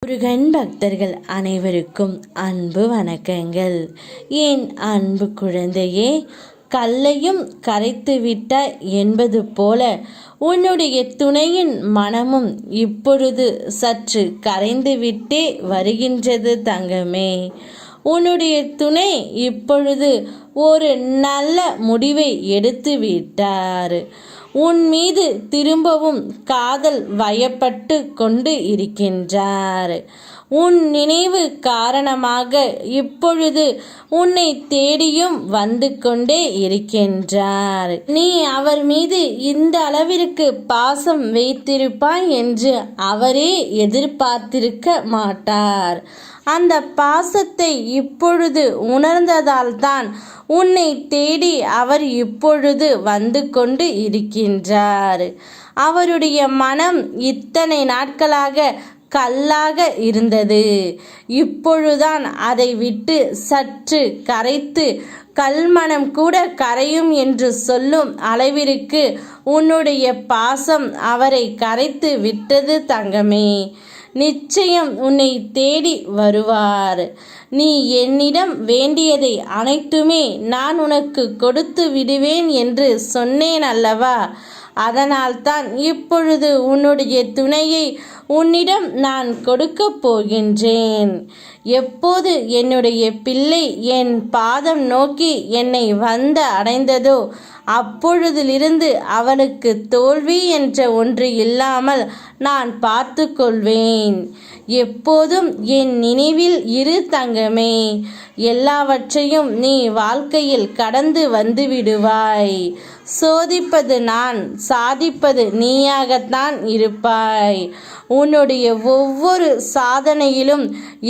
முருகன் பக்தர்கள் அனைவருக்கும் அன்பு வணக்கங்கள். என் அன்பு குழந்தையே, கல்லையும் கரைத்து விட்டாய் என்பது போல உன்னுடைய துணையின் மனமும் இப்பொழுது சற்று கரைந்து விட்டே வருகின்றது தங்கமே. உன்னுடைய துணை இப்பொழுது ஒரு நல்ல முடிவை எடுத்து விட்டார். உன் மீது திரும்பவும் காதல் வயப்பட்டு கொண்டு இருக்கின்றார். உன் நினைவு காரணமாக இப்பொழுது உன்னை தேடியும் வந்து கொண்டே இருக்கின்றார். நீ அவர் மீது இந்த அளவிற்கு பாசம் வைத்திருப்பாய் என்று அவரே எதிர்பார்த்திருக்க மாட்டார். அந்த பாசத்தை இப்பொழுது உணர்ந்ததால் தான் உன்னை தேடி அவர் இப்பொழுது வந்து கொண்டு இருக்கின்றார். அவருடைய மனம் இத்தனை நாட்களாக கல்லாக இருந்தது. இப்பொழுதுதான் அதை விட்டு சற்று கரைத்து கல்மனம் கூட கரையும் என்று சொல்லும் அளவிற்கு உன்னுடைய பாசம் அவரை கரைத்து விட்டது தங்கமே. நிச்சயம் உன்னை தேடி வருவார். நீ என்னிடம் வேண்டியதை அனைத்துமே நான் உனக்கு கொடுத்து விடுவேன் என்று சொன்னேன் அல்லவா? அதனால்தான் இப்பொழுது உன்னுடைய துணையை உன்னிடம் நான் கொடுக்க போகின்றேன். எப்போது என்னுடைய பிள்ளை என் பாதம் நோக்கி என்னை வந்து அடைந்ததோ அப்பொழுதிலிருந்து அவனுக்கு தோல்வி என்ற ஒன்று இல்லாமல் நான் பார்த்து கொள்வேன். எப்போதும் என் நினைவில் இரு தங்கமே. எல்லாவற்றையும் நீ வாழ்க்கையில் கடந்து வந்து விடுவாய். சோதிப்பது நான், சாதிப்பது நீயாகத்தான் இருப்பாய். உன்னுடைய ஒவ்வொரு சாதனையிலும்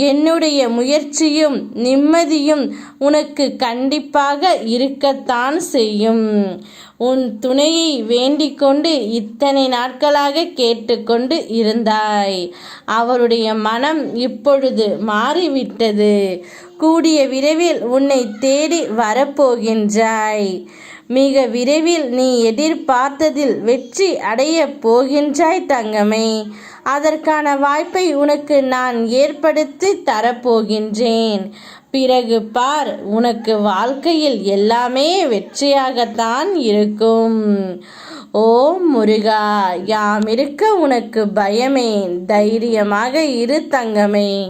என்னுடைய முயற்சியும் நிம்மதியும் உனக்கு கண்டிப்பாக இருக்கத்தான் செய்யும். உன் துணையை வேண்டிக் கொண்டு இத்தனை நாட்களாக கேட்டுக்கொண்டு இருந்தாய். அவருடைய மனம் இப்பொழுது மாறிவிட்டது. கூடிய விரைவில் உன்னை தேடி வரப்போகின்றாய். மிக விரைவில் நீ எதிர்பார்த்ததில் வெற்றி அடைய போகின்றாய் தங்கமே. அதற்கான வாய்ப்பை உனக்கு நான் ஏற்படுத்தி தரப்போகின்றேன். பிறகு பார், உனக்கு வாழ்க்கையில் எல்லாமே வெற்றியாகத்தான் இருக்கும். ஓம் முருகா, யாம் இருக்க உனக்கு பயமேன். தைரியமாக இரு தங்கமே.